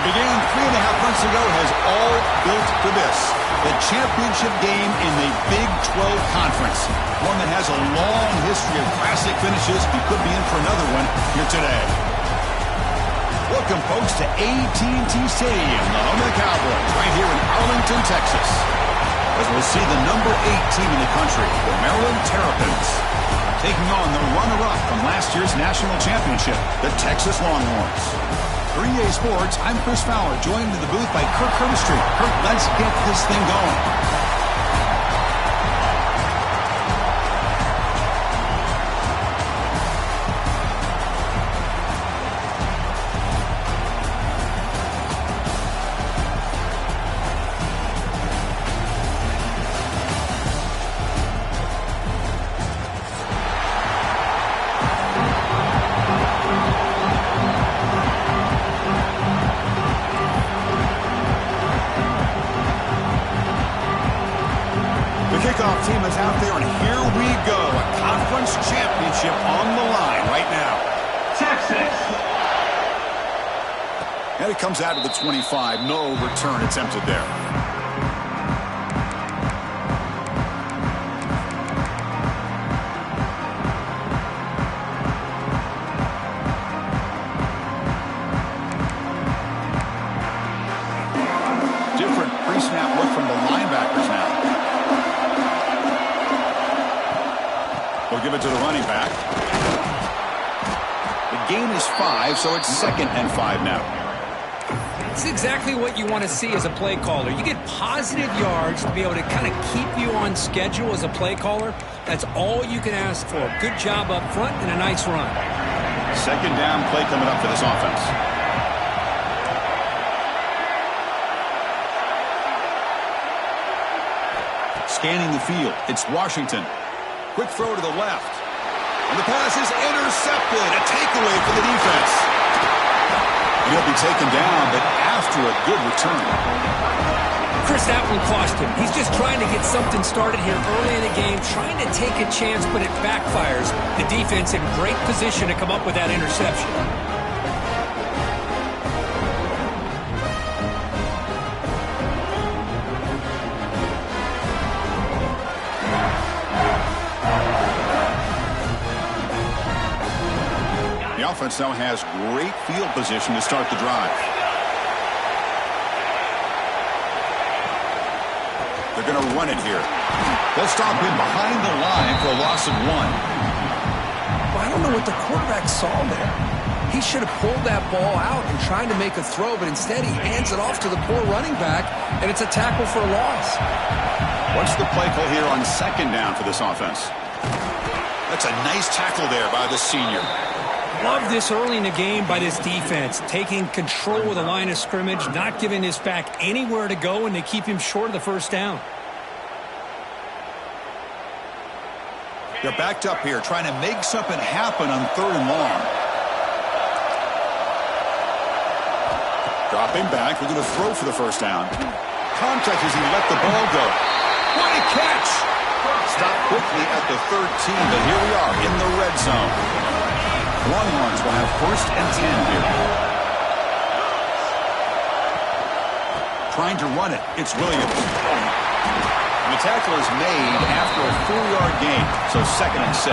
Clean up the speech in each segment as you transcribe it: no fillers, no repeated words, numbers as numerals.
What began 3.5 months ago has all built to this. The championship game in the Big 12 Conference. One that has a long history of classic finishes. We could be in for another one here today. Welcome, folks, to AT&T Stadium, the home of the Cowboys, right here in Arlington, Texas. As we'll see the number 8 team in the country, the Maryland Terrapins, taking on the runner-up from last year's national championship, the Texas Longhorns. For EA Sports, I'm Chris Fowler, joined in the booth by Kirk Herbstreit. Kirk, let's get this thing going. Kickoff team is out there, and here we go. A conference championship on the line right now. Texas. And it comes out of the 25. No return attempted there. Different pre-snap look from the linebackers now. We'll give it to the running back. The gain is 5, so it's 2nd and 5 now. It's exactly what you want to see as a play caller. You get positive yards to be able to kind of keep you on schedule as a play caller. That's all you can ask for. Good job up front and a nice run. 2nd down play coming up for this offense. Scanning the field, it's Washington. Quick throw to the left. And the pass is intercepted. A takeaway for the defense. And he'll be taken down, but after a good return. Chris, that one cost him. He's just trying to get something started here early in the game, trying to take a chance, but it backfires. The defense in great position to come up with that interception. The offense now has great field position to start the drive. They're going to run it here. They'll stop him behind the line for a loss of 1. Well, I don't know what the quarterback saw there. He should have pulled that ball out and tried to make a throw, but instead he hands it off to the poor running back, and it's a tackle for a loss. What's the play call here on 2nd down for this offense? That's a nice tackle there by the senior. Love this early in the game by this defense, taking control of the line of scrimmage, not giving this back anywhere to go, and they keep him short of the 1st down. They're backed up here, trying to make something happen on 3rd and long. Dropping back, we're going to throw for the 1st down. Contact as he let the ball go. What a catch! Stopped quickly at the 13, but here we are in the red zone. Longhorns will have 1st and 10 here. Trying to run it, it's Williams. And the tackle is made after a 4-yard gain, so 2nd and 6.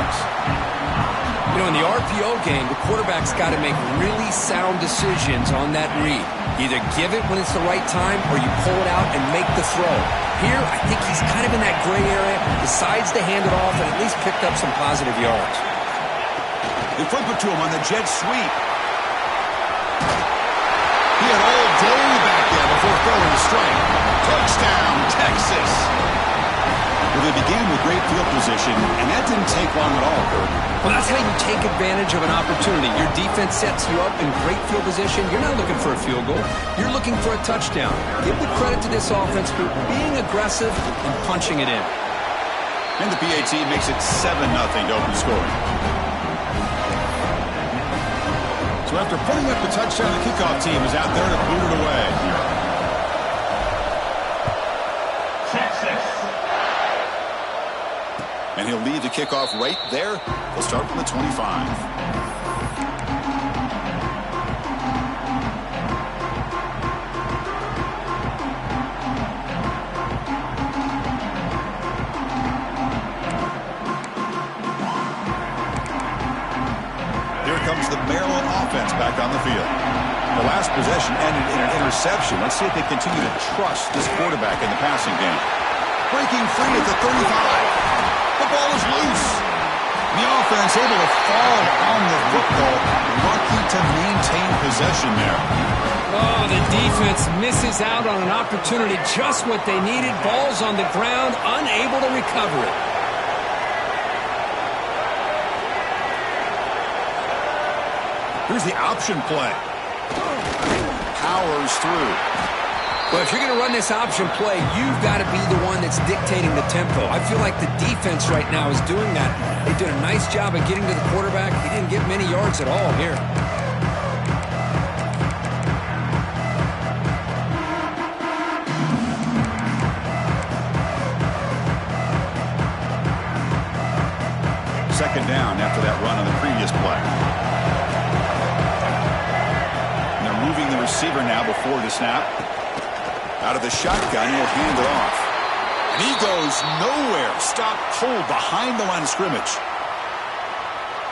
You know, in the RPO game, the quarterback's got to make really sound decisions on that read. Either give it when it's the right time or you pull it out and make the throw. Here, I think he's kind of in that gray area, decides to hand it off and at least picked up some positive yards. They flip it to him on the jet sweep. He had all day back there before throwing the strike. Touchdown, Texas. Well, they began with great field position, and that didn't take long at all, Kirk. Well, that's how you take advantage of an opportunity. Your defense sets you up in great field position. You're not looking for a field goal. You're looking for a touchdown. Give the credit to this offense for being aggressive and punching it in. And the PAT makes it 7-0 to open scoring. So after putting up the touchdown, the kickoff team is out there to boot it away. Texas. And he'll lead the kickoff right there. He'll start from the 25. comes the Maryland offense back on the field. The last possession ended in an interception. Let's see if they continue to trust this quarterback in the passing game. Breaking free at the 35. The ball is loose. The offense able to fall on the football. Lucky to maintain possession there. Oh, the defense misses out on an opportunity, just what they needed. Ball's on the ground, unable to recover it. Here's the option play. Powers through. Well, if you're going to run this option play, you've got to be the one that's dictating the tempo. I feel like the defense right now is doing that. They did a nice job of getting to the quarterback. He didn't get many yards at all here. Second down after that run on the previous play. And they're moving the receiver now before the snap. Out of the shotgun, he'll hand it off. And he goes nowhere. Stop cold behind the line of scrimmage.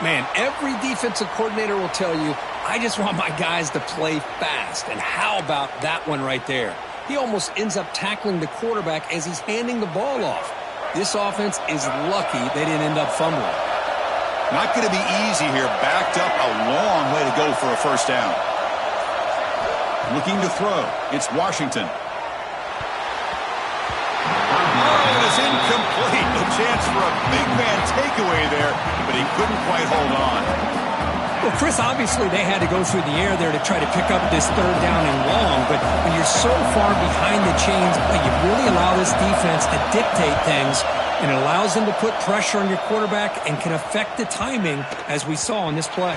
Man, every defensive coordinator will tell you, I just want my guys to play fast. And how about that one right there? He almost ends up tackling the quarterback as he's handing the ball off. This offense is lucky they didn't end up fumbling. Not going to be easy here. Backed up a long way to go for a first down. Looking to throw. It's Washington. Oh, it's incomplete. A chance for a big man takeaway there, but he couldn't quite hold on. Well, Chris, obviously they had to go through the air there to try to pick up this third down and long, but when you're so far behind the chains, you really allow this defense to dictate things, and it allows them to put pressure on your quarterback and can affect the timing, as we saw on this play.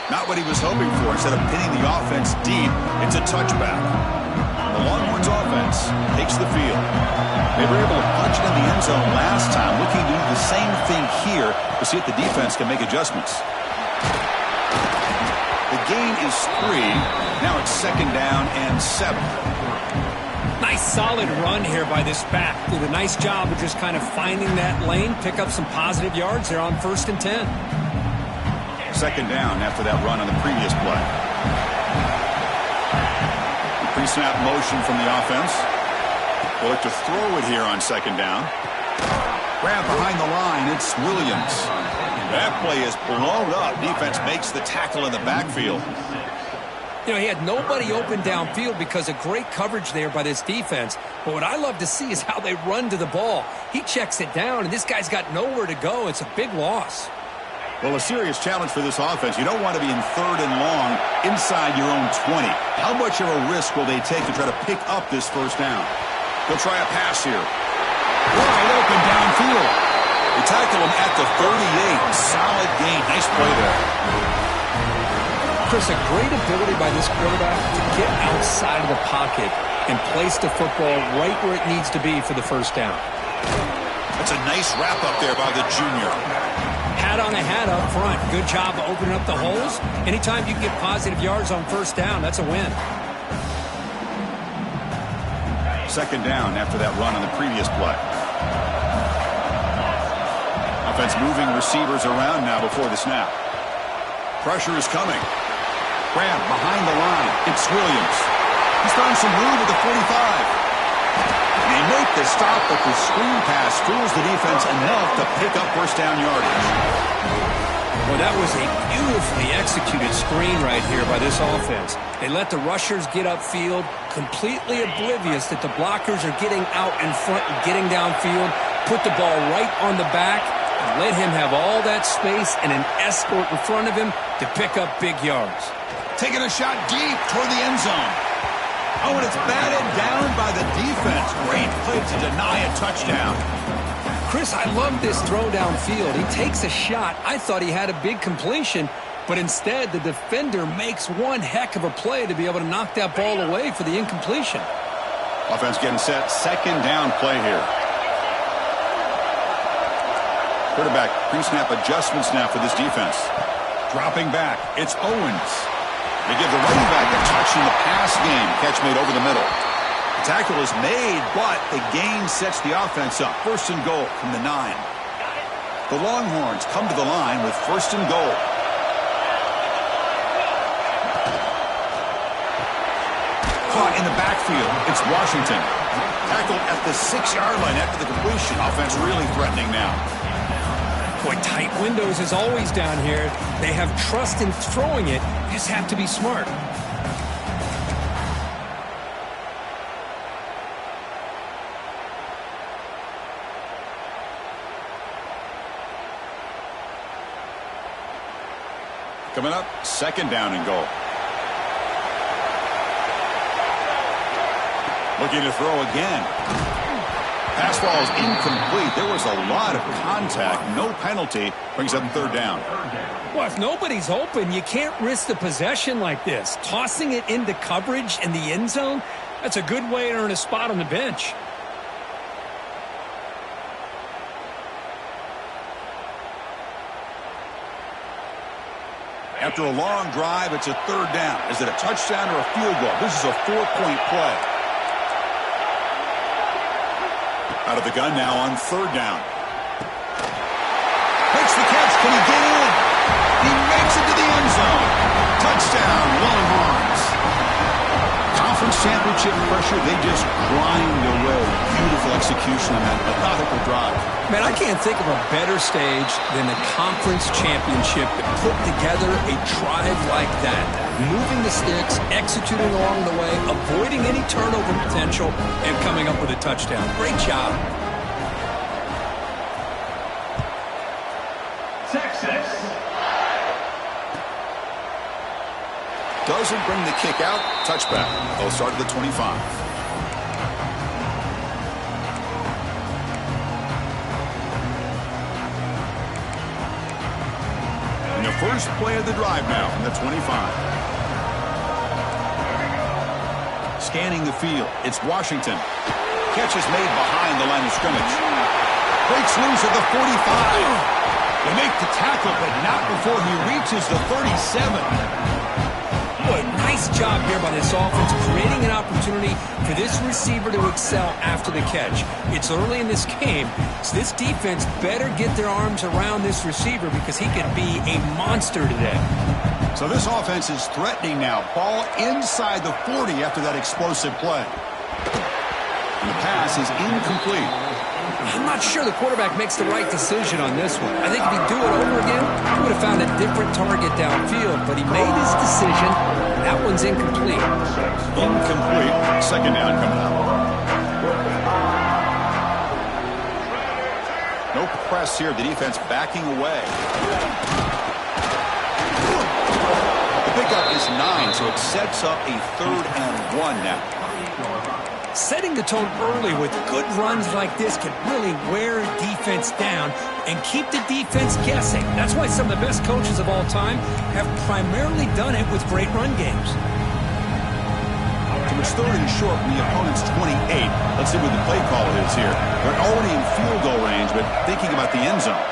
Not what he was hoping for. Instead of pinning the offense deep, it's a touchback. The Longhorns offense takes the field. They were able to punch it in the end zone last time, looking to do the same thing here to see if the defense can make adjustments. The gain is 3. Now it's second down and 7. Nice solid run here by this back. Did a nice job of just kind of finding that lane, pick up some positive yards there on 1st and 10. Second down after that run on the previous play. Pre-snap motion from the offense. They'll look to throw it here on second down. Grab behind the line. It's Williams. That play is blown up. Defense makes the tackle in the backfield. You know, he had nobody open downfield because of great coverage there by this defense. But what I love to see is how they run to the ball. He checks it down, and this guy's got nowhere to go. It's a big loss. Well, a serious challenge for this offense. You don't want to be in third and long inside your own 20. How much of a risk will they take to try to pick up this first down? They'll try a pass here. Wide open downfield. They tackle him at the 38. Solid gain. Nice play there. Chris, a great ability by this quarterback to get outside of the pocket and place the football right where it needs to be for the first down. That's a nice wrap up there by the junior. Hat on a hat up front. Good job of opening up the holes. Anytime you can get positive yards on first down, that's a win. Second down after that run on the previous play. Offense moving receivers around now before the snap. Pressure is coming. Grab behind the line. It's Williams. He's found some room at the 45. They make the stop, but the screen pass fools the defense enough to pick up first down yardage. Well, that was a beautifully executed screen right here by this offense. They let the rushers get upfield, completely oblivious that the blockers are getting out in front and getting downfield, put the ball right on the back, and let him have all that space and an escort in front of him to pick up big yards. Taking a shot deep toward the end zone. Oh, and it's batted down by the defense. Great play to deny a touchdown. Chris, I love this throw downfield. He takes a shot. I thought he had a big completion, but instead the defender makes one heck of a play to be able to knock that ball away for the incompletion. Offense getting set. Second down play here. Quarterback pre-snap adjustments now for this defense. Dropping back. It's Owens. They give the running back a touch in the pass game. Catch made over the middle. The tackle is made, but the gain sets the offense up. First and goal from the 9. The Longhorns come to the line with first and goal. in the backfield. It's Washington. Tackled at the 6-yard line after the completion. Offense really threatening now. Boy, tight windows as always down here. They have trust in throwing it. You just have to be smart. Coming up, 2nd down and goal. Looking to throw again. Pass ball is incomplete. There was a lot of contact. No penalty. Brings up 3rd down. Well, if nobody's open, you can't risk the possession like this. Tossing it into coverage in the end zone, that's a good way to earn a spot on the bench. After a long drive, it's a 3rd down. Is it a touchdown or a field goal? This is a 4-point play. Out of the gun now on 3rd down. Makes the catch. Can he get in? He makes it to the end zone. Touchdown, Longhorns. Conference championship pressure, they just grind away. Beautiful execution on that methodical drive. Man, I can't think of a better stage than the conference championship to put together a drive like that. Moving the sticks, executing along the way, avoiding any turnover potential, and coming up with a touchdown. Great job. Texas. Doesn't bring the kick out. Touchback. They'll start at the 25. And the first play of the drive now from the 25. Scanning the field. It's Washington. Catch is made behind the line of scrimmage. Breaks loose at the 45. They make the tackle, but not before he reaches the 37. Boy, nice job here by this offense, creating an opportunity for this receiver to excel after the catch. It's early in this game, so this defense better get their arms around this receiver because he could be a monster today. So this offense is threatening now. Ball inside the 40 after that explosive play. And the pass is incomplete. I'm not sure the quarterback makes the right decision on this one. I think if he'd do it over again, he would have found a different target downfield, but he made his decision. That one's incomplete. Incomplete. 2nd down coming up. No press here. The defense backing away. The pickup is 9, so it sets up a 3rd and 1 now. Setting the tone early with good runs like this can really wear a defense down and keep the defense guessing. That's why some of the best coaches of all time have primarily done it with great run games. So it's 3rd and short from the opponent's 28. Let's see what the play call is here. They're already in field goal range, but thinking about the end zone.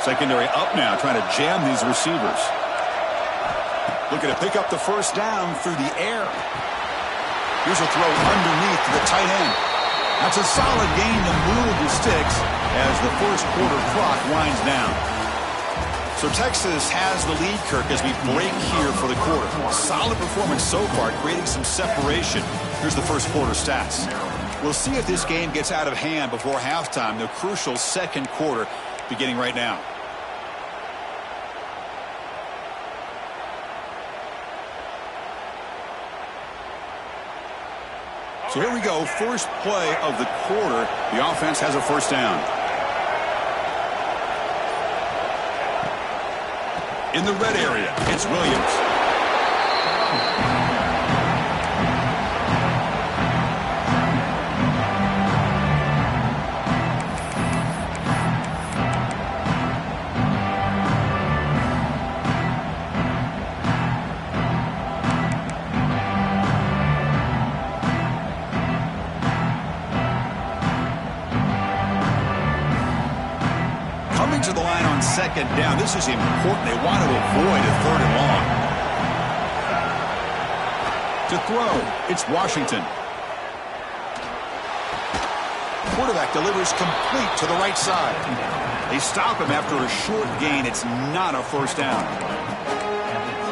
Secondary up now, trying to jam these receivers. Looking to pick up the 1st down through the air. Here's a throw underneath to the tight end. That's a solid gain to move the sticks as the 1st quarter clock winds down. So Texas has the lead, Kirk, as we break here for the quarter. Solid performance so far, creating some separation. Here's the 1st quarter stats. We'll see if this game gets out of hand before halftime, the crucial 2nd quarter beginning right now. So here we go, first play of the quarter. The offense has a 1st down. In the red area, it's Williams. To the line on 2nd down. This is important. They want to avoid a 3rd and long. To throw, it's Washington. Quarterback delivers complete to the right side. They stop him after a short gain. It's not a 1st down.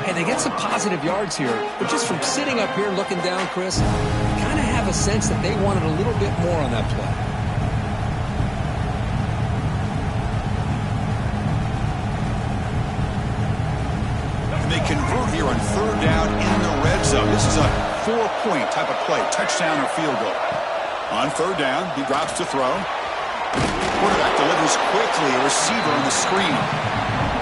Hey, they get some positive yards here, but just from sitting up here looking down, Chris, I kind of have a sense that they wanted a little bit more on that play. And they convert here on third down in the red zone. This is a 4-point type of play, touchdown or field goal. On third down, he drops to throw. Quarterback delivers quickly, a receiver on the screen.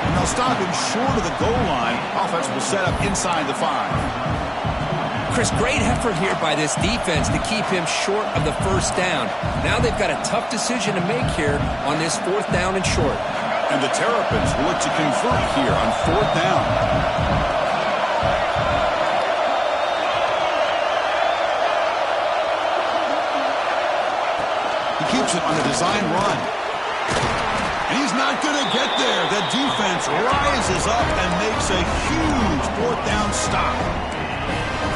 And they'll stop him short of the goal line. Offense will set up inside the 5. Chris, great effort here by this defense to keep him short of the first down. Now they've got a tough decision to make here on this fourth down and short. And the Terrapins will look to convert here on fourth down. Keeps it on a design run. And he's not going to get there. The defense rises up and makes a huge fourth down stop.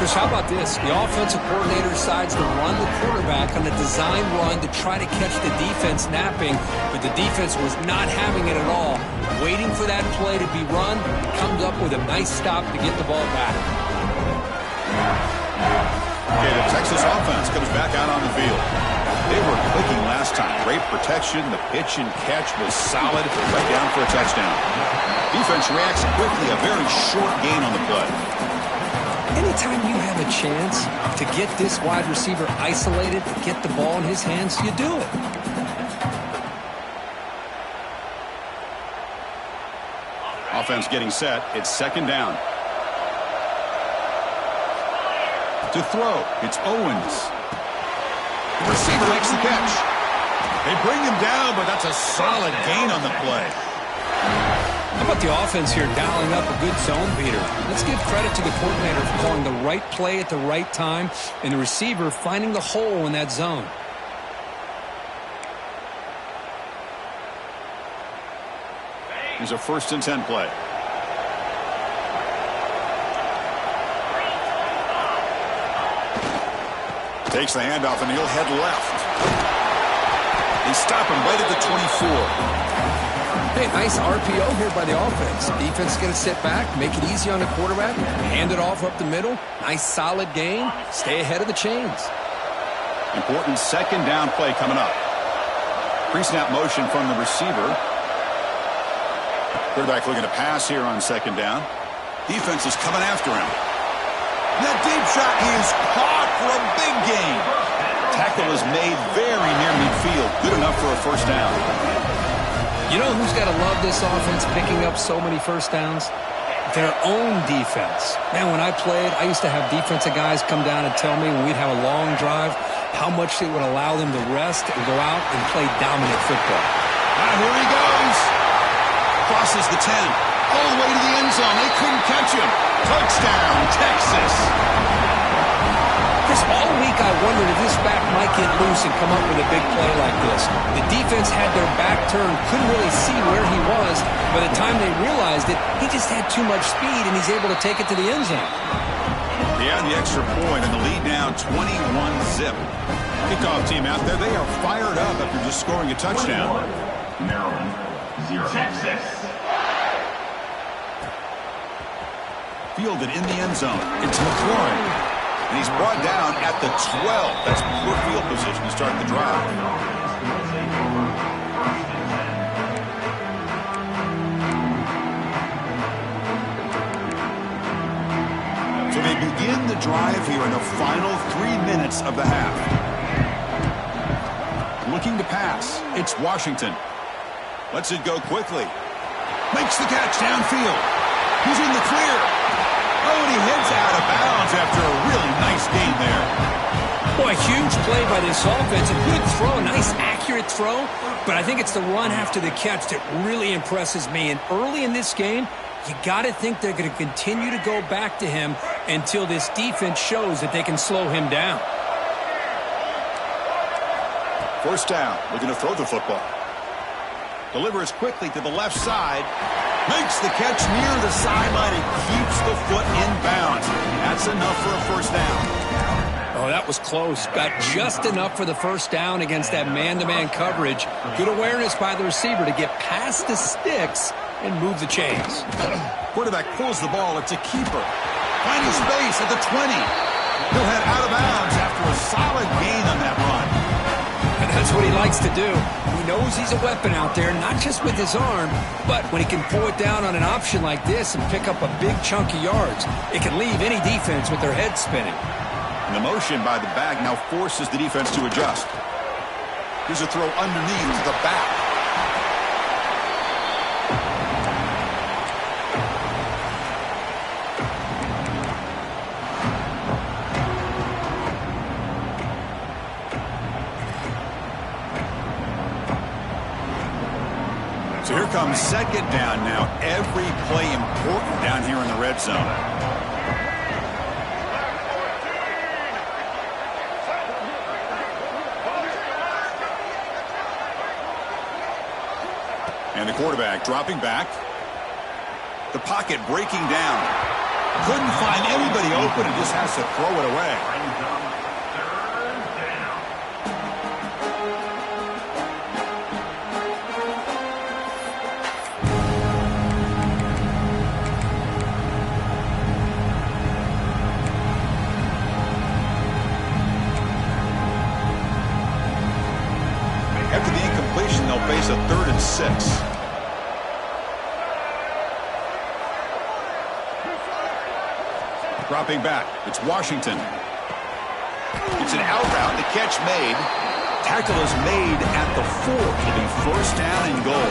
Chris, how about this? The offensive coordinator decides to run the quarterback on a design run to try to catch the defense napping, but the defense was not having it at all. Waiting for that play to be run, comes up with a nice stop to get the ball back. Okay, the Texas offense comes back out on the field. They were clicking last time. Great protection. The pitch and catch was solid. Right down for a touchdown. Defense reacts quickly. A very short gain on the play. Anytime you have a chance to get this wide receiver isolated, to get the ball in his hands, you do it. Offense getting set. It's second down. To throw, it's Owens. The receiver makes the catch. They bring him down, but that's a solid gain on the play. How about the offense here dialing up a good zone beater? Let's give credit to the coordinator for calling the right play at the right time and the receiver finding the hole in that zone. Here's a 1st and 10 play. Takes the handoff and he'll head left. They stop him right at the 24. Hey, nice RPO here by the offense. Defense is going to sit back, make it easy on the quarterback, hand it off up the middle. Nice solid gain. Stay ahead of the chains. Important second down play coming up. Pre-snap motion from the receiver. Quarterback looking to pass here on second down. Defense is coming after him. That deep shot is caught for a big gain. Tackle is made very near midfield. Good enough for a first down. You know who's got to love this offense picking up so many first downs? Their own defense. Man, when I played, I used to have defensive guys come down and tell me when we'd have a long drive how much it would allow them to rest and go out and play dominant football. Here he goes. Crosses the 10. All the way to the end zone. They couldn't catch him. Touchdown, Texas. Chris, all week I wondered if this back might get loose and come up with a big play like this. The defense had their back turned, couldn't really see where he was. By the time they realized it, he just had too much speed, and he's able to take it to the end zone. Yeah, the extra point and the lead now 21-zip. Kickoff team out there, they are fired up after just scoring a touchdown. Maryland, 0. Texas. Fielded in the end zone. It's McLaurin. And he's brought down at the 12. That's poor field position to start the drive. So they begin the drive here in the final 3 minutes of the half. Looking to pass. It's Washington. Lets it go quickly. Makes the catch downfield. He's in the clear. Oh, and he heads out of bounds after a really nice gain there. Boy, huge play by this offense. A good throw, a nice accurate throw. But I think it's the run after the catch that really impresses me. And early in this game, you got to think they're going to continue to go back to him until this defense shows that they can slow him down. First down. Looking to throw the football. Delivers quickly to the left side. Makes the catch near the sideline and keeps the foot in bounds. That's enough for a first down. Oh, that was close. Got just enough for the first down against that man-to-man coverage. Good awareness by the receiver to get past the sticks and move the chains. Quarterback pulls the ball. It's a keeper. Finding space at the 20. He'll head out of bounds after a solid gain on that run. And that's what he likes to do. He knows he's a weapon out there, not just with his arm, but when he can pull it down on an option like this and pick up a big chunk of yards, it can leave any defense with their head spinning. And the motion by the back now forces the defense to adjust. Here's a throw underneath to the back. So here comes second down now. Every play important down here in the red zone. And the quarterback dropping back. The pocket breaking down. Couldn't find anybody open and just has to throw it away. After the incompletion, they'll face a 3rd and 6. Dropping back, it's Washington. It's an out route, the catch made. Tackle is made at the 4. It'll be first down and goal.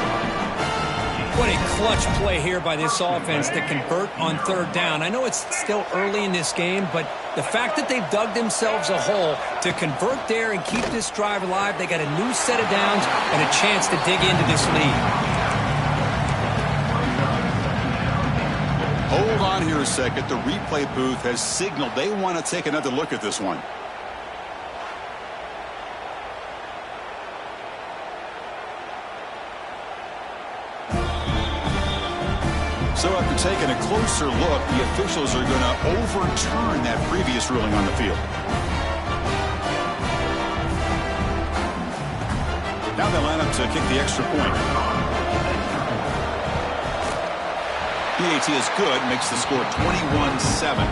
What a clutch play here by this offense to convert on 3rd down. I know it's still early in this game, but the fact that they've dug themselves a hole to convert there and keep this drive alive, they got a new set of downs and a chance to dig into this lead. Hold on here a second. The replay booth has signaled they want to take another look at this one. So after taking a closer look, the officials are going to overturn that previous ruling on the field. Now they line up to kick the extra point. PAT is good, makes the score 21-7.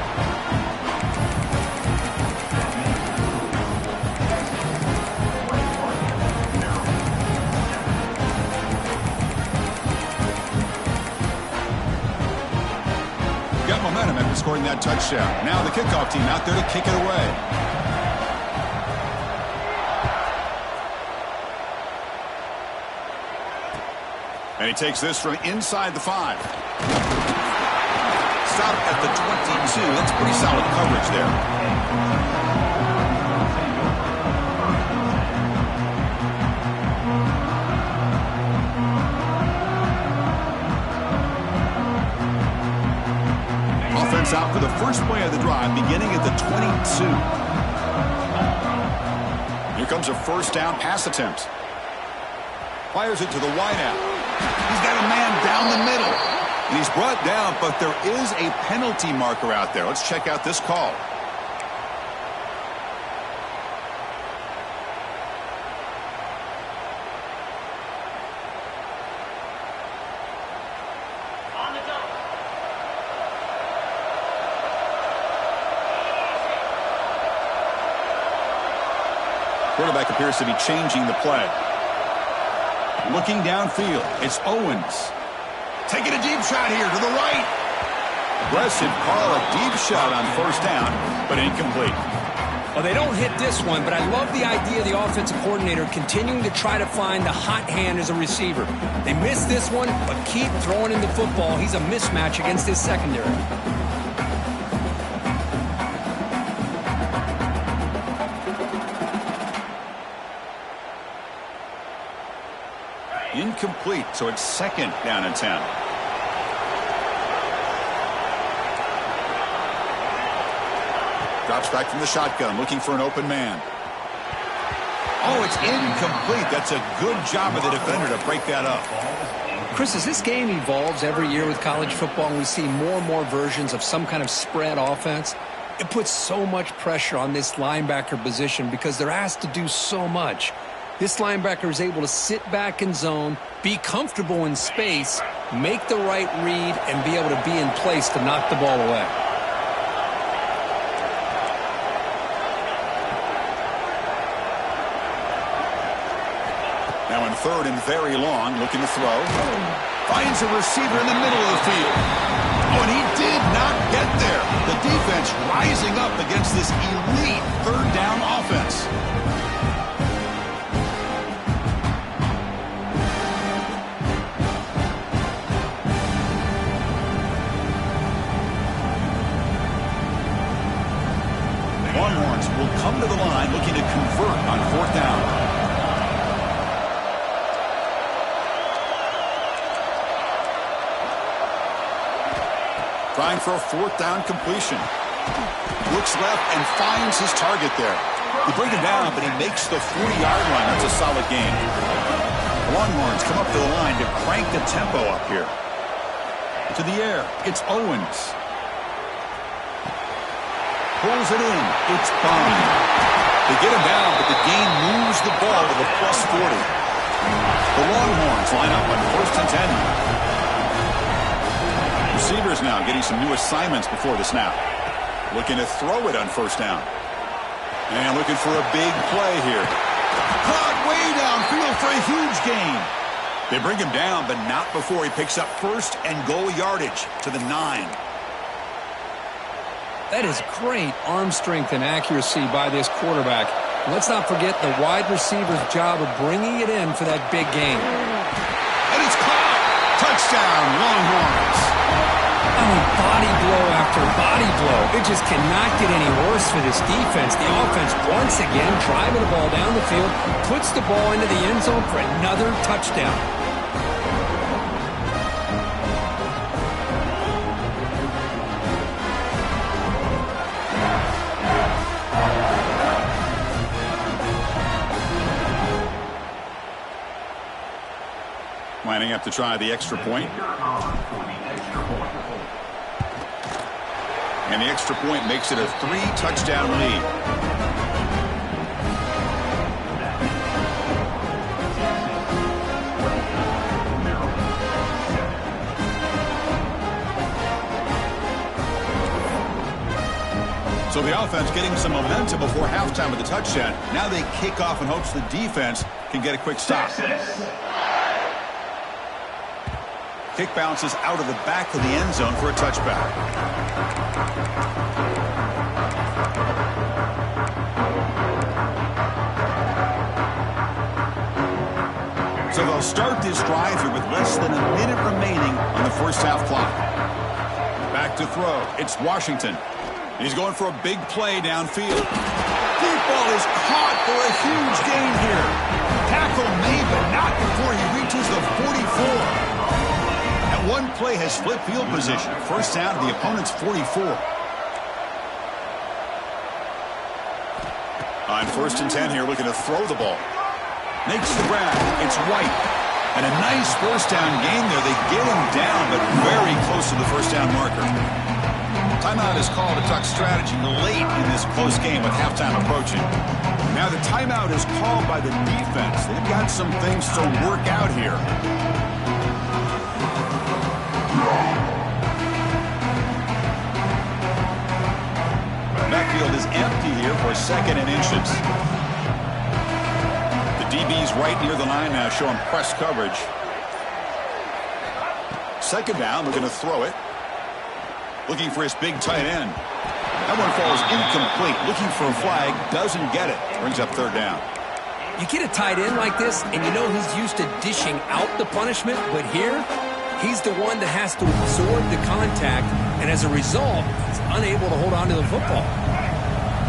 Momentum after scoring that touchdown. Now the kickoff team out there to kick it away. And he takes this from inside the 5. Stop at the 22. That's pretty solid coverage there. Offense out for the first play of the drive, beginning at the 22. Here comes a first down pass attempt. Fires it to the wideout. He's got a man down the middle. And he's brought down, but there is a penalty marker out there. Let's check out this call. Quarterback appears to be changing the play. Looking downfield, it's Owens. Taking a deep shot here to the right. Aggressive call, a deep shot on first down, but incomplete. Well, they don't hit this one, but I love the idea of the offensive coordinator continuing to try to find the hot hand as a receiver. They missed this one, but keep throwing him the football. He's a mismatch against his secondary. Incomplete, so it's second down and 10. Drops back from the shotgun, looking for an open man. Oh, it's incomplete. That's a good job of the defender to break that up. Chris, as this game evolves every year with college football and we see more and more versions of some kind of spread offense, It puts so much pressure on this linebacker position because they're asked to do so much. This linebacker is able to sit back in zone, be comfortable in space, make the right read, and be able to be in place to knock the ball away. Now in third and very long, looking to throw. Finds a receiver in the middle of the field. Oh, and he did not get there. The defense rising up against this elite third down offense. Longhorns will come to the line looking to convert on fourth down. Trying for a fourth down completion. Looks left and finds his target there. They bring him down, but he makes the 40-yard line. That's a solid gain. Longhorns come up to the line to crank the tempo up here. To the air, it's Owens. Pulls it in. It's Bond. They get him down, but the gain moves the ball to the plus 40. The Longhorns line up on first and 10. Receivers now getting some new assignments before the snap. Looking to throw it on first down. And looking for a big play here. Caught way downfield for a huge gain. They bring him down, but not before he picks up first and goal yardage to the 9. That is great arm strength and accuracy by this quarterback. And let's not forget the wide receiver's job of bringing it in for that big gain. And it's caught. Touchdown, Longhorns. Oh, body blow after body blow. It just cannot get any worse for this defense. The offense once again driving the ball down the field, puts the ball into the end zone for another touchdown. Lining up to try the extra point. And the extra point makes it a 3-touchdown lead. So the offense getting some momentum before halftime with the touchdown. Now they kick off in hopes the defense can get a quick stop. Kick bounces out of the back of the end zone for a touchback. So they'll start this drive here with less than a minute remaining on the first half clock. Back to throw. It's Washington. He's going for a big play downfield. Deep ball is caught for a huge gain here. Tackle made, but not before he reaches the 44. One play has flipped field position. First down to the opponent's 44. On first and 10 here, looking to throw the ball. Makes the grab. It's White. And a nice first down gain there. They get him down, but very close to the first down marker. Timeout is called to talk strategy late in this close game with halftime approaching. Now the timeout is called by the defense. They've got some things to work out here. Backfield is empty here for second and inches. The DB's right near the line now, showing press coverage. Second down, we're going to throw it. Looking for his big tight end. That one falls incomplete. Looking for a flag, doesn't get it. Brings up third down. You get a tight end like this, and you know he's used to dishing out the punishment, but here, he's the one that has to absorb the contact, and as a result, he's unable to hold on to the football.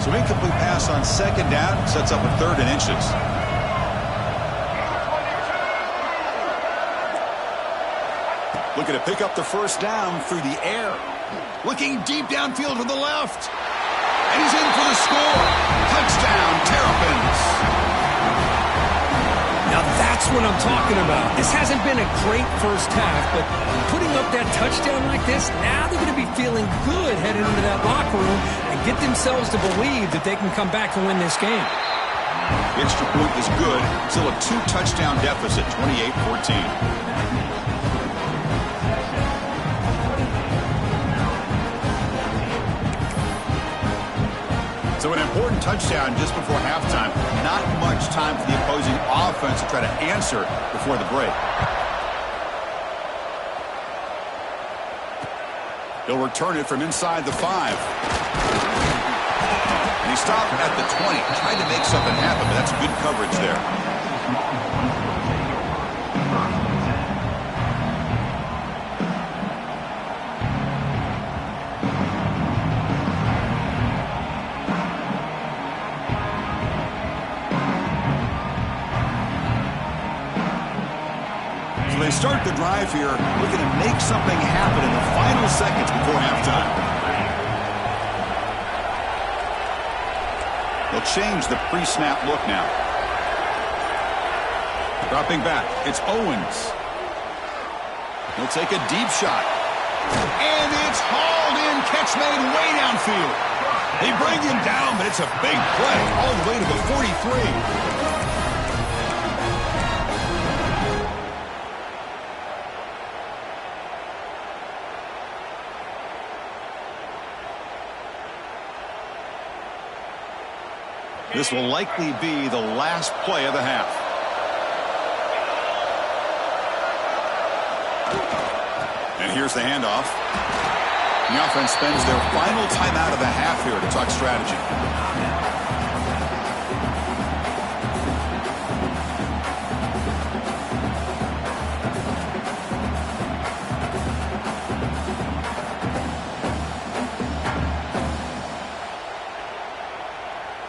So incomplete pass on second down sets up a third and inches. Looking to pick up the first down through the air. Looking deep downfield to the left. And he's in for the score. Touchdown, Terrapins. Now that's That's what I'm talking about. This hasn't been a great first half, but putting up that touchdown like this, now they're going to be feeling good heading into that locker room and get themselves to believe that they can come back and win this game. The extra point is good. Still a 2-touchdown deficit, 28-14. So an important touchdown just before halftime. Not much time for the opposing offense to try to answer before the break. He'll return it from inside the 5. And he stopped at the 20. Tried to make something happen, but that's good coverage there. They start the drive here, looking to make something happen in the final seconds before halftime. They'll change the pre-snap look now. Dropping back, it's Owens. He'll take a deep shot. And it's hauled in, catch made way downfield. They bring him down, but it's a big play all the way to the 43. This will likely be the last play of the half. And here's the handoff. The offense spends their final timeout of the half here to talk strategy.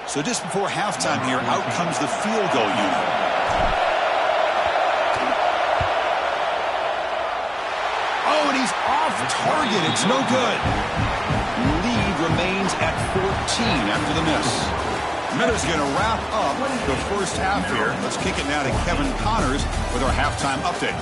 So just before halftime here, out comes the field goal unit. Oh, and he's off target. It's no good. Lead remains at 14 after the miss. Miller's going to wrap up the first half here. Let's kick it now to Kevin Connors with our halftime update.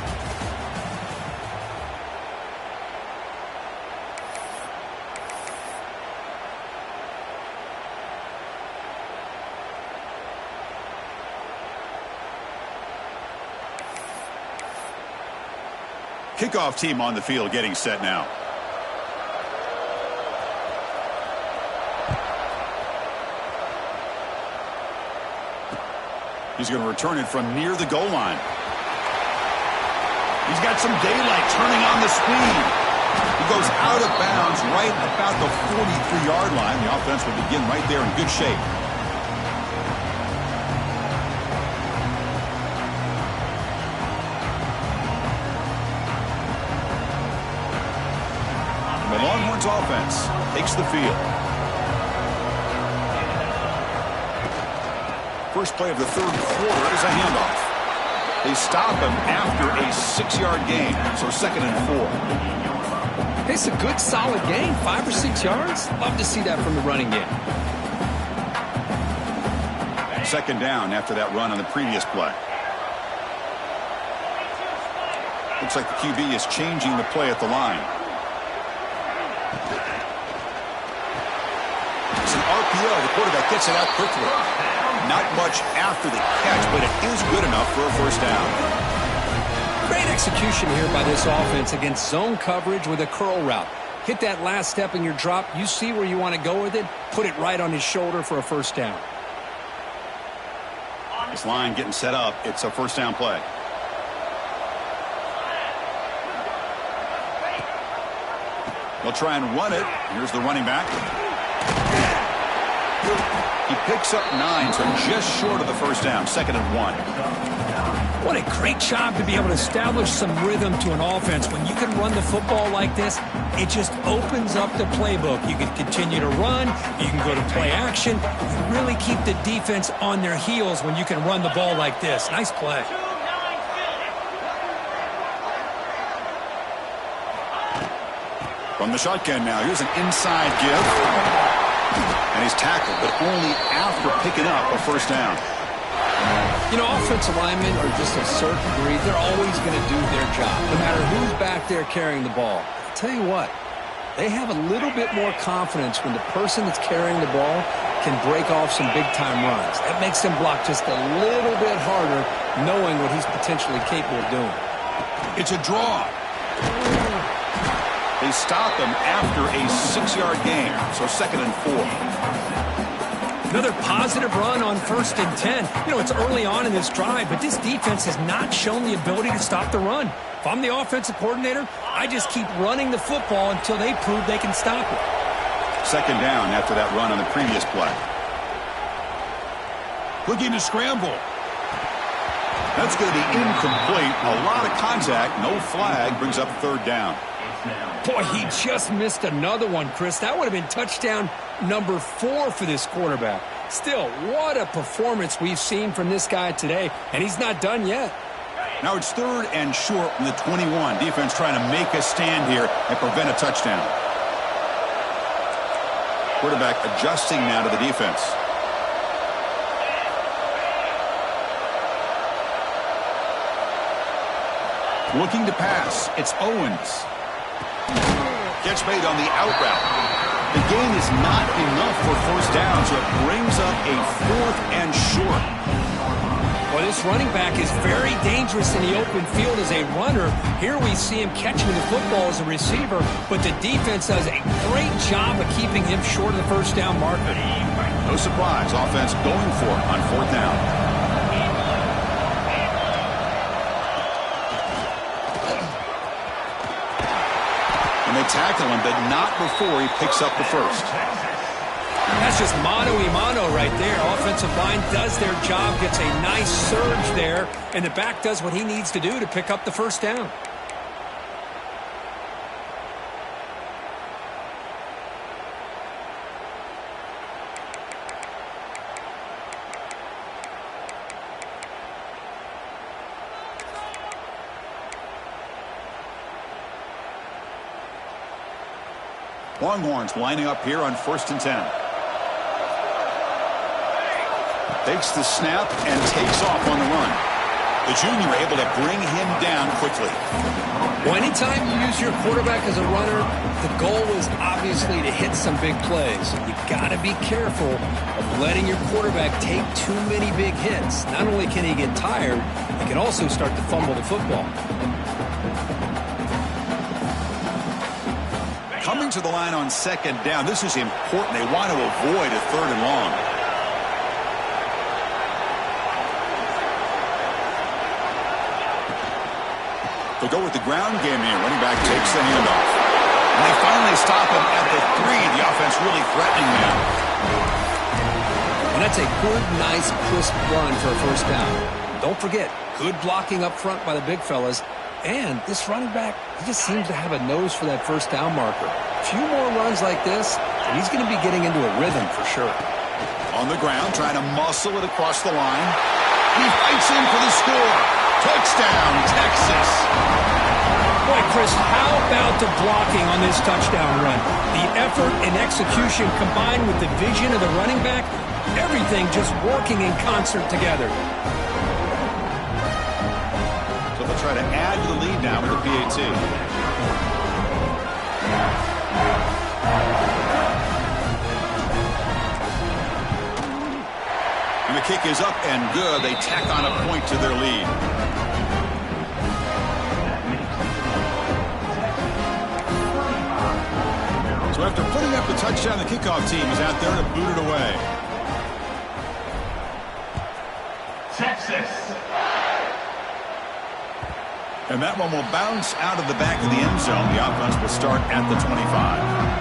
Kickoff team on the field getting set now. He's going to return it from near the goal line. He's got some daylight turning on the speed. He goes out of bounds right about the 43-yard line. The offense will begin right there in good shape. The Longhorns offense takes the field. First play of the third quarter is a handoff. They stop him after a 6-yard gain, so 2nd and 4. It's a good, solid gain, 5 or 6 yards. Love to see that from the running game. 2nd down after that run on the previous play. Looks like the QB is changing the play at the line. It's an RPO. The quarterback gets it out quickly. Not much after the catch, but it is good enough for a first down. Great execution here by this offense against zone coverage with a curl route. Hit that last step in your drop. You see where you want to go with it. Put it right on his shoulder for a first down. This line getting set up. It's a first down play. They'll try and run it. Here's the running back. He picks up 9, so just short of the first down. 2nd and 1. What a great job to be able to establish some rhythm to an offense. When you can run the football like this, it just opens up the playbook. You can continue to run. You can go to play action. You really keep the defense on their heels when you can run the ball like this. Nice play. From the shotgun now, here's an inside give. And he's tackled, but only after picking up a first down. You know, offensive linemen are just a certain breed. They're always going to do their job, no matter who's back there carrying the ball. I'll tell you what, they have a little bit more confidence when the person that's carrying the ball can break off some big-time runs. That makes them block just a little bit harder, knowing what he's potentially capable of doing. It's a draw. They stop him after a 6-yard gain, so 2nd and 4. Another positive run on 1st and 10. You know, it's early on in this drive, but this defense has not shown the ability to stop the run. If I'm the offensive coordinator, I just keep running the football until they prove they can stop it. 2nd down after that run on the previous play. Looking to scramble. That's going to be incomplete. A lot of contact. No flag. Brings up 3rd down. Boy, he just missed another one, Chris. That would have been touchdown number 4 for this quarterback. Still, what a performance we've seen from this guy today, and he's not done yet. Now it's 3rd and short from the 21. Defense trying to make a stand here and prevent a touchdown. Quarterback adjusting now to the defense. Looking to pass. It's Owens. Catch made on the out route. The gain is not enough for 1st down, so it brings up a 4th and short. Well, this running back is very dangerous in the open field as a runner. Here we see him catching the football as a receiver, but the defense does a great job of keeping him short of the 1st down marker. No surprise, offense going for it on 4th down. And they tackle him, but not before he picks up the 1st. That's just mano-a-mano right there. Offensive line does their job, gets a nice surge there, and the back does what he needs to do to pick up the 1st down. Longhorns lining up here on 1st and 10. Takes the snap and takes off on the run. The junior able to bring him down quickly. Well, anytime you use your quarterback as a runner, the goal is obviously to hit some big plays. You got to be careful of letting your quarterback take too many big hits. Not only can he get tired, he can also start to fumble the football. Coming to the line on 2nd down. This is important. They want to avoid a 3rd and long. They'll go with the ground game here. Running back takes the handoff. And they finally stop him at the 3. The offense really threatening now. And that's a good, nice, crisp run for a 1st down. Don't forget, good blocking up front by the big fellas. And this running back, he just seems to have a nose for that 1st down marker. A few more runs like this, and he's going to be getting into a rhythm for sure. On the ground, trying to muscle it across the line. He fights in for the score. Touchdown, Texas. Boy, Chris, how about the blocking on this touchdown run? The effort and execution combined with the vision of the running back, everything just working in concert together. So they'll try to add to the lead now with the PAT. And the kick is up and good. They tack on a point to their lead. So after putting up the touchdown, the kickoff team is out there to boot it away. Texas. And that one will bounce out of the back of the end zone. The offense will start at the 25.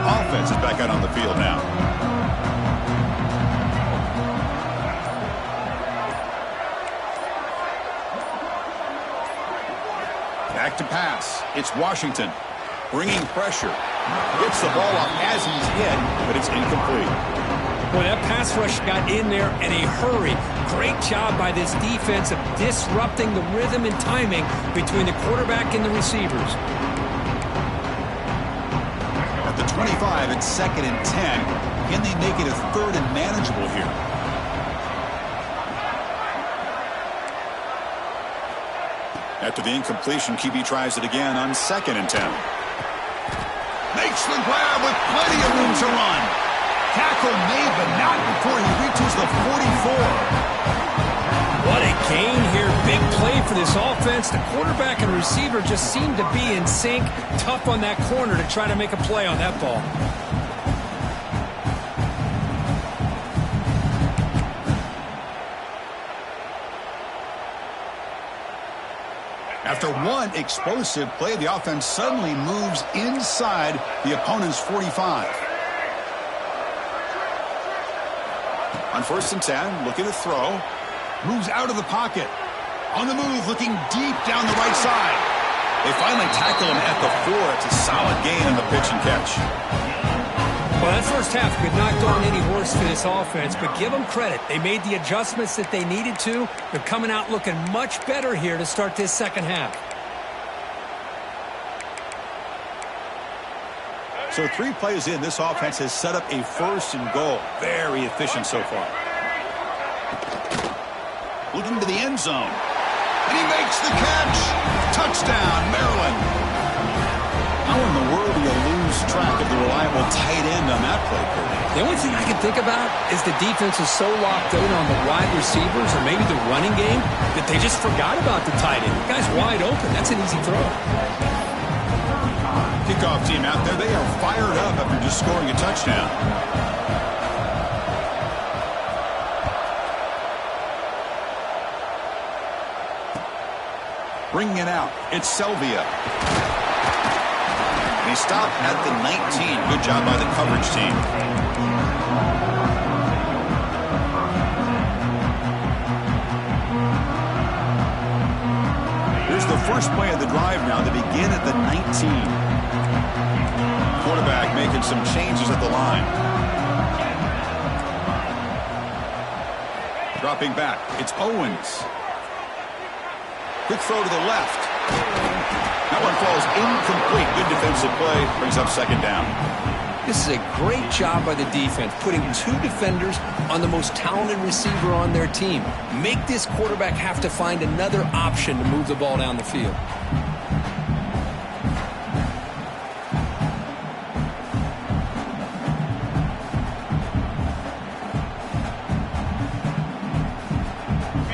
Offense is back out on the field now. Back to pass. It's Washington bringing pressure. Gets the ball up as he's hit, but it's incomplete. Boy, that pass rush got in there in a hurry. Great job by this defense of disrupting the rhythm and timing between the quarterback and the receivers. At the 25, it's 2nd and 10. Can they make it a 3rd and manageable here? After the incompletion, QB tries it again on 2nd and 10. Makes the grab with plenty of room to run. Tackle made, but not before he reaches the 44. What a gain here. Big play for this offense. The quarterback and receiver just seem to be in sync. Tough on that corner to try to make a play on that ball. After one explosive play, the offense suddenly moves inside the opponent's 45. On 1st and 10, looking to throw. Moves out of the pocket. On the move, looking deep down the right side. They finally tackle him at the 4. It's a solid gain on the pitch and catch. Well, that first half could not go on any worse for this offense, but give them credit. They made the adjustments that they needed to. They're coming out looking much better here to start this second half. So 3 plays in, this offense has set up a 1st and goal. Very efficient so far. Looking to the end zone. And he makes the catch. Touchdown, Maryland. How in the world do you lose track of the reliable tight end on that play, Cody? The only thing I can think about is the defense is so locked in on the wide receivers or maybe the running game that they just forgot about the tight end. The guy's wide open. That's an easy throw. Kickoff team out there, they are fired up after just scoring a touchdown. Bringing it out, it's Selvia. And he stopped at the 19. Good job by the coverage team. Here's the first play of the drive now. They begin at the 19. Quarterback making some changes at the line. Dropping back, it's Owens. Quick throw to the left. That one falls incomplete. Good defensive play. Brings up 2nd down. This is a great job by the defense, putting 2 defenders on the most talented receiver on their team. Make this quarterback have to find another option to move the ball down the field.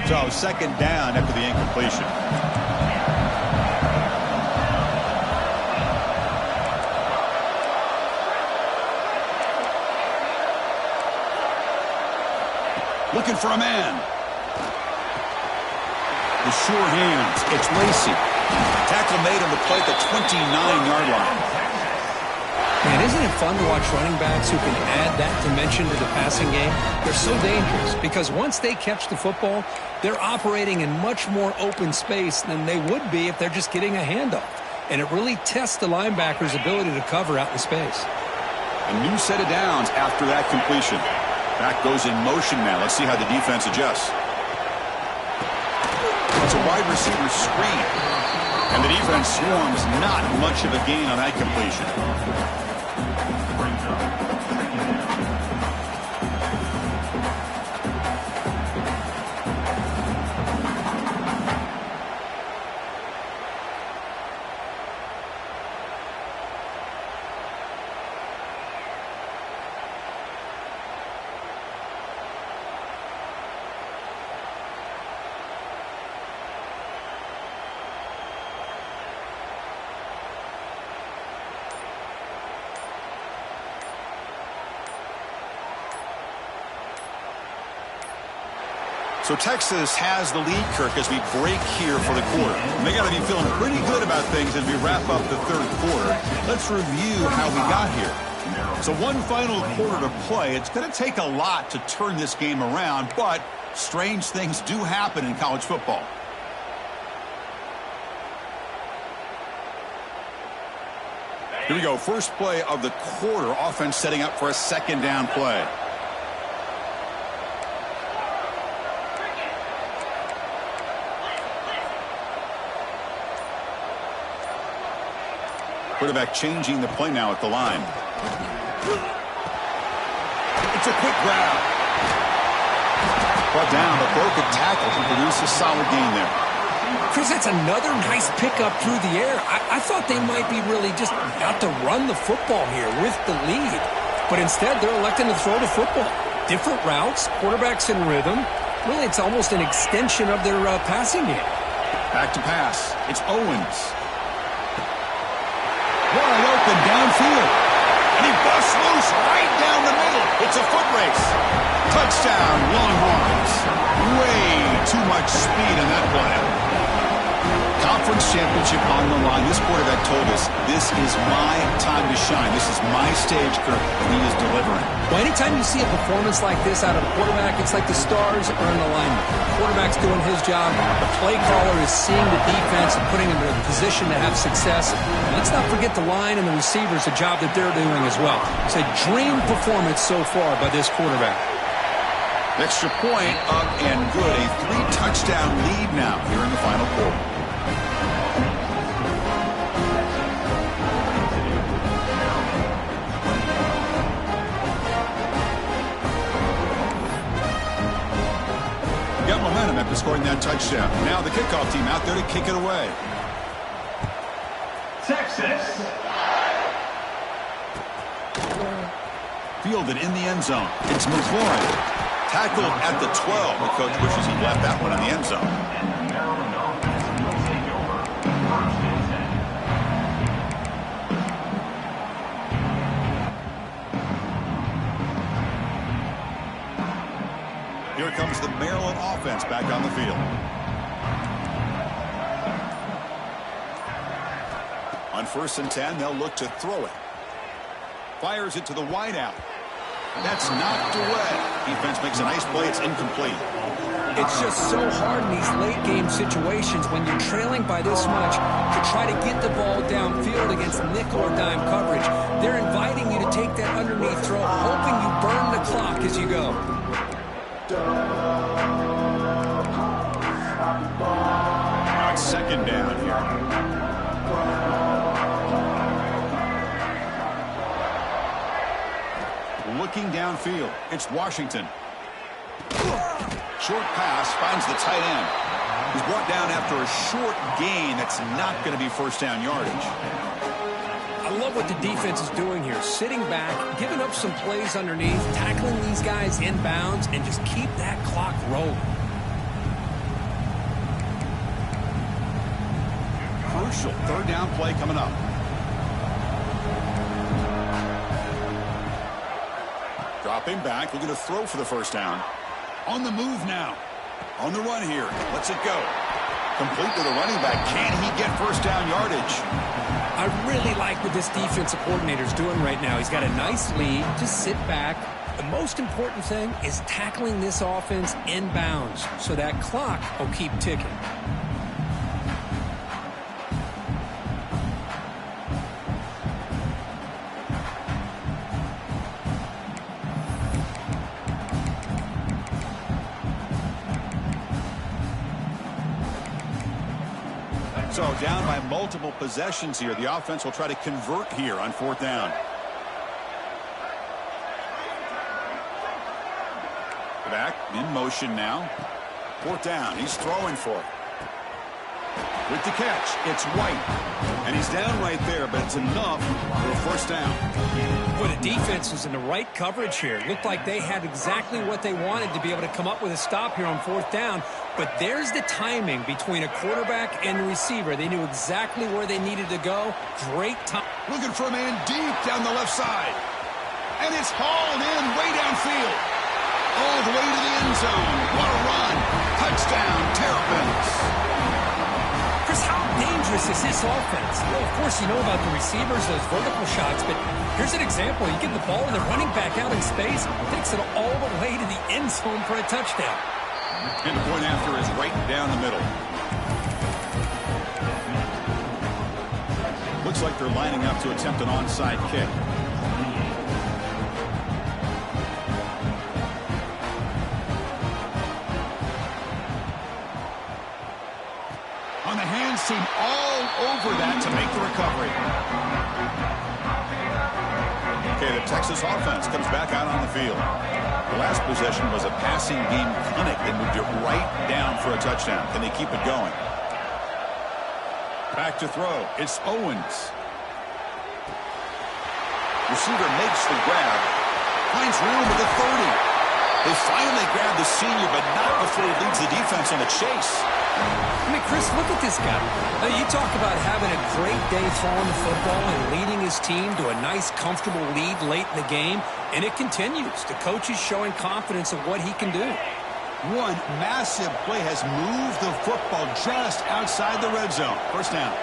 So 2nd down after the incompletion. Looking for a man. The sure hands. It's Lacey. Tackle made on the play at the 29-yard line. Man, isn't it fun to watch running backs who can add that dimension to the passing game? They're so dangerous because once they catch the football, they're operating in much more open space than they would be if they're just getting a handoff. And it really tests the linebacker's ability to cover out in space. A new set of downs after that completion. Back goes in motion now. Let's see how the defense adjusts. It's a wide receiver screen. And the defense swarms. Not much of a gain on that completion. So Texas has the lead, Kirk, as we break here for the quarter. And they got to be feeling pretty good about things as we wrap up the 3rd quarter. Let's review how we got here. So one final quarter to play. It's going to take a lot to turn this game around, but strange things do happen in college football. Here we go. First play of the quarter. Offense setting up for a second down play. Quarterback changing the play now at the line. It's a quick grab. Brought down, but broke a tackle to produce a solid gain there. Chris, that's another nice pickup through the air. I thought they might be really just about to run the football here with the lead. But instead, they're electing to throw the football. Different routes, quarterbacks in rhythm. Really, it's almost an extension of their passing game. Back to pass. It's Owens. Wide open downfield. And he busts loose right down the middle. It's a foot race. Touchdown, Longhorns. Way too much speed in that play. Conference championship on the line. This quarterback told us, this is my time to shine. This is my stage, Kirk, and he is delivering. Well, anytime you see a performance like this out of a quarterback, it's like the stars are in alignment. The quarterback's doing his job. The play caller is seeing the defense and putting them in a position to have success. And let's not forget the line and the receivers, the job that they're doing as well. It's a dream performance so far by this quarterback. Extra point up and good. A 3-touchdown lead now here in the final quarter. Got momentum after scoring that touchdown. Now the kickoff team out there to kick it away. Texas. Fielded in the end zone. It's McLaurin. Tackled at the 12. The coach wishes he left that one in the end zone. Here comes the Maryland offense back on the field. On 1st and 10, they'll look to throw it. Fires it to the wideout. That's knocked away. Defense makes a nice play. It's incomplete. It's just so hard in these late-game situations when you're trailing by this much to try to get the ball downfield against nickel or dime coverage. They're inviting you to take that underneath throw, hoping you burn the clock as you go. Now it's second down here. Looking downfield, it's Washington. Short pass finds the tight end. He's brought down after a short gain. That's not going to be first down yardage. I love what the defense is doing here. Sitting back, giving up some plays underneath, tackling these guys in bounds, and just keep that clock rolling. Crucial third down play coming up. Dropping back, looking to throw for the first down. On the move now. On the run here. Lets it go. Complete to the running back. Can he get first down yardage? I really like what this defensive coordinator is doing right now. He's got a nice lead. Just sit back. The most important thing is tackling this offense in bounds so that clock will keep ticking. So down by multiple possessions here. The offense will try to convert here on 4th down. Back in motion now. 4th down. He's throwing for it. With the catch, it's White. And he's down right there, but it's enough for a first down. Boy, the defense was in the right coverage here. It looked like they had exactly what they wanted to be able to come up with a stop here on 4th down. But there's the timing between a quarterback and the receiver. They knew exactly where they needed to go. Great time. Looking for a man deep down the left side. And it's hauled in way downfield. All the way to the end zone. What a run. Touchdown, Terrapins. Chris, how dangerous is this offense? Well, of course, you know about the receivers, those vertical shots, but here's an example. You get the ball and the running back out in space, takes it all the way to the end zone for a touchdown. And the point after is right down the middle. Looks Looks like they're lining up to attempt an onside kick. On the hands team all over that to make the recovery. Okay, the Texas offense comes back out on the field. The last possession was a passing game clinic. They moved it right down for a touchdown. Can they keep it going? Back to throw. It's Owens. Receiver makes the grab. Finds room at the 30. They finally grab the senior, but not before he leads the defense on the chase. I mean, Chris, look at this guy. You talk about having a great day throwing the football and leading his team to a nice, comfortable lead late in the game, and it continues. The coach is showing confidence of what he can do. One massive play has moved the football just outside the red zone. First down.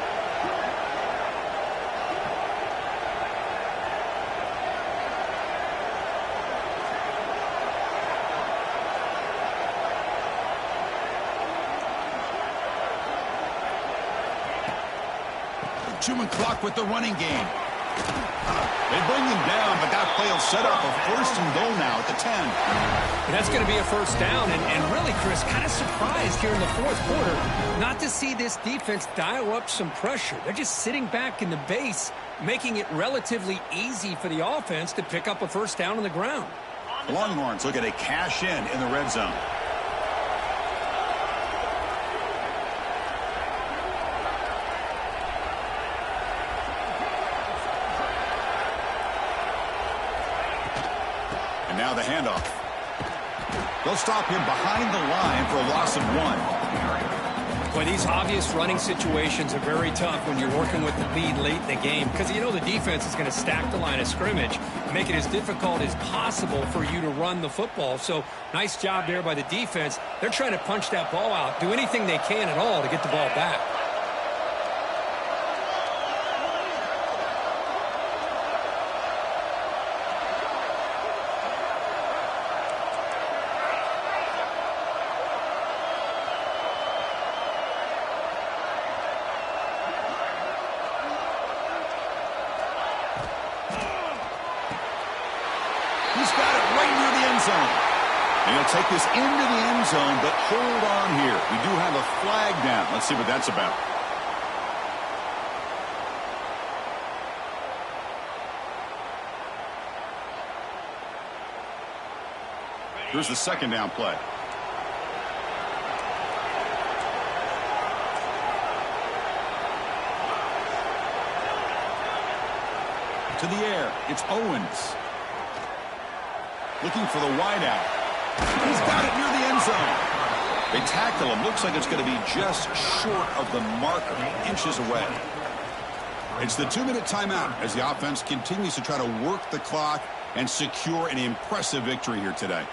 Truman clock with the running game. They bring him down, but that play will set up a first and goal now at the 10. And that's going to be a first down, and really, Chris, kind of surprised here in the fourth quarter not to see this defense dial up some pressure. They're just sitting back in the base, making it relatively easy for the offense to pick up a first down on the ground. The Longhorns look at a cash in the red zone. Now the handoff. They'll stop him behind the line for a loss of 1. Boy, these obvious running situations are very tough when you're working with the lead late in the game because you know the defense is going to stack the line of scrimmage, make it as difficult as possible for you to run the football. So nice job there by the defense. They're trying to punch that ball out, do anything they can at all to get the ball back. He's got it right near the end zone. And he'll take this into the end zone, but hold on here. We do have a flag down. Let's see what that's about. Here's the second down play. To the air. It's Owens. Looking for the wideout. He's got it near the end zone. They tackle him. Looks like it's going to be just short of the marker, inches away. It's the 2-minute timeout as the offense continues to try to work the clock and secure an impressive victory here today.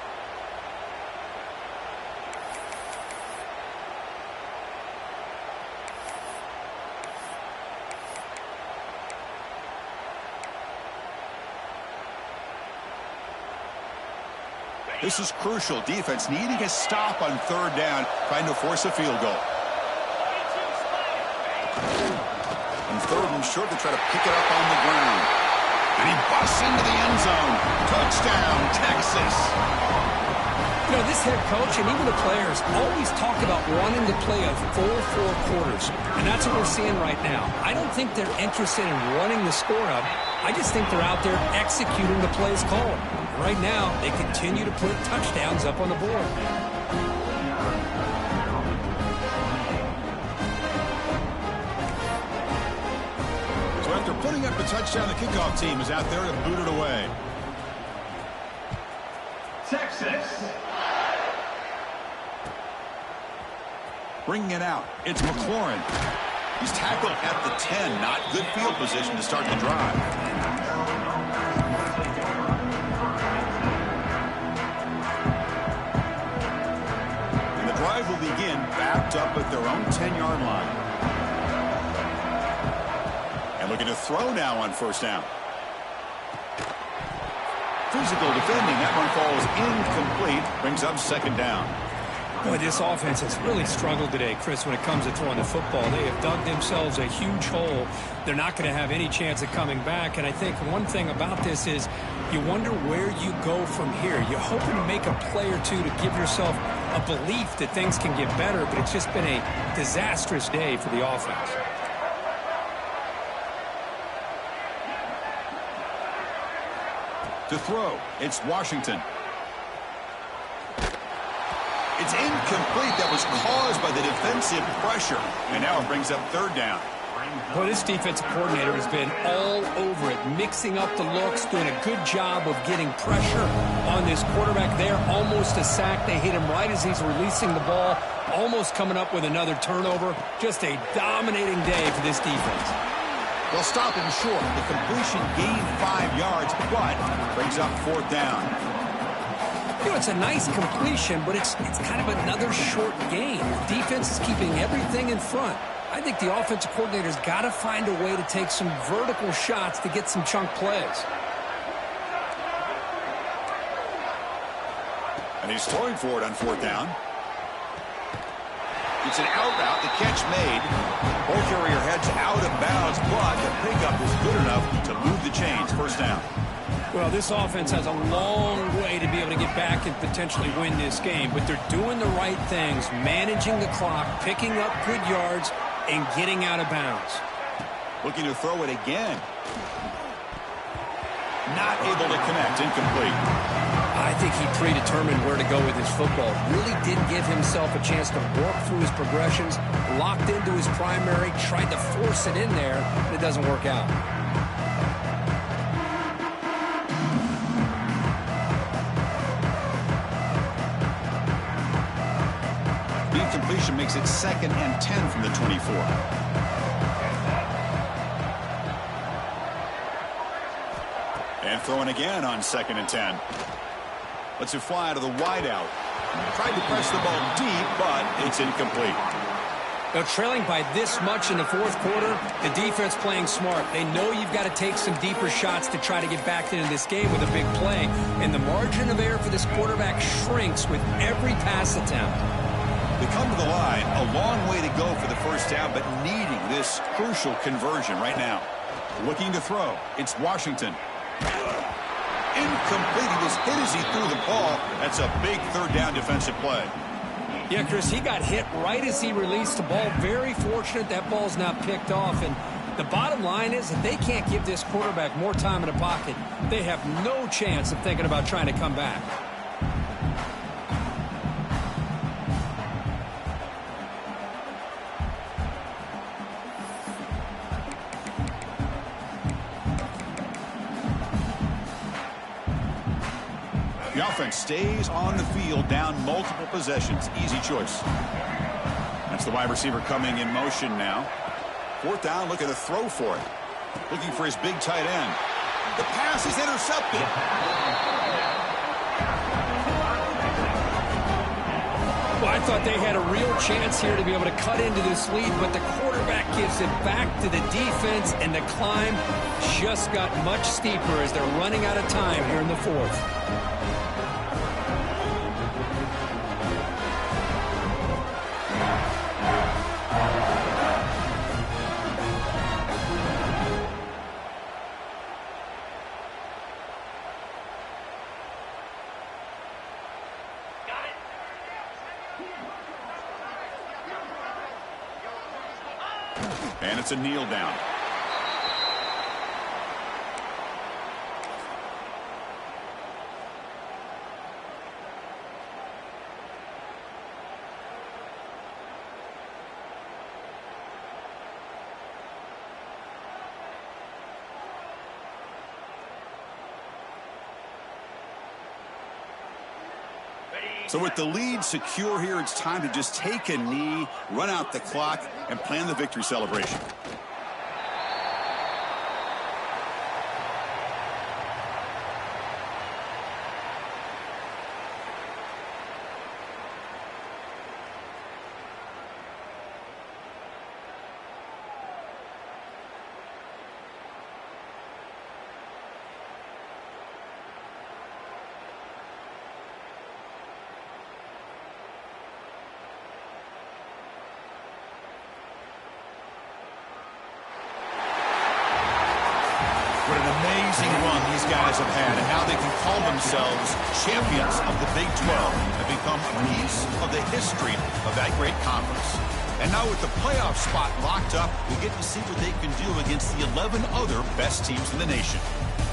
This is crucial. Defense needing a stop on third down, trying to force a field goal. And third and short to try to pick it up on the ground. And he busts into the end zone. Touchdown, Texas. You know, this head coach and even the players always talk about wanting to play a full 4 quarters. And that's what we're seeing right now. I don't think they're interested in running the score up. I just think they're out there executing the plays called. Right now, they continue to put touchdowns up on the board. So after putting up the touchdown, the kickoff team is out there to boot it away. Texas. Bringing it out, it's McLaurin. He's tackled at the 10. Not good field position to start the drive. Will begin backed up at their own 10-yard line. And looking to throw now on first down. Physical defending. That one falls incomplete. Brings up second down. Boy, this offense has really struggled today, Chris, when it comes to throwing the football. They have dug themselves a huge hole. They're not going to have any chance of coming back. And I think one thing about this is you wonder where you go from here. You're hoping to make a play or two to give yourself a belief that things can get better, but it's just been a disastrous day for the offense. To throw, it's Washington. It's incomplete. That was caused by the defensive pressure. And now it brings up third down. Well, this defensive coordinator has been all over it, mixing up the looks, doing a good job of getting pressure on this quarterback there. Almost a sack. They hit him right as he's releasing the ball, almost coming up with another turnover. Just a dominating day for this defense. They'll stop him short. The completion gained 5 yards, but brings up fourth down. You know, it's a nice completion, but it's kind of another short gain. The defense is keeping everything in front. I think the offensive coordinator's got to find a way to take some vertical shots to get some chunk plays. And he's throwing for it on fourth down. It's an out route. The catch made. Ball carrier heads out of bounds, but the pickup is good enough to move the chains. First down. Well, this offense has a long way to be able to get back and potentially win this game, but they're doing the right things, managing the clock, picking up good yards, and getting out of bounds. Looking to throw it again. Not able to connect. Incomplete. I think he predetermined where to go with his football. Really didn't give himself a chance to work through his progressions, locked into his primary, tried to force it in there, and it doesn't work out. Completion makes it 2nd and 10 from the 24. And throwing again on 2nd and 10. Lets it fly out of the wideout. Tried to press the ball deep, but it's incomplete. Now, trailing by this much in the fourth quarter, the defense playing smart. They know you've got to take some deeper shots to try to get back into this game with a big play. And the margin of error for this quarterback shrinks with every pass attempt. They come to the line, a long way to go for the first down, but needing this crucial conversion right now. Looking to throw. It's Washington. Incomplete. He was hit as he threw the ball. That's a big third down defensive play. Yeah, Chris, he got hit right as he released the ball. Very fortunate that ball's not picked off. And the bottom line is that they can't give this quarterback more time in the pocket. They have no chance of thinking about trying to come back. The offense stays on the field, down multiple possessions. Easy choice. That's the wide receiver coming in motion now. Fourth down, looking to throw for it. Looking for his big tight end. The pass is intercepted. Well, I thought they had a real chance here to be able to cut into this lead, but the quarterback gives it back to the defense, and the climb just got much steeper as they're running out of time here in the fourth. And it's a kneel down. So with the lead secure here, it's time to just take a knee, run out the clock, and plan the victory celebration. amazing run these guys have had, and now they can call themselves champions of the Big 12 and become a piece of the history of that great conference. And now with the playoff spot locked up, we get to see what they can do against the 11 other best teams in the nation.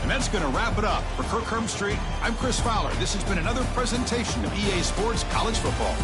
And that's going to wrap it up. For Kirk Hermstreet, I'm Chris Fowler. This has been another presentation of EA Sports College Football.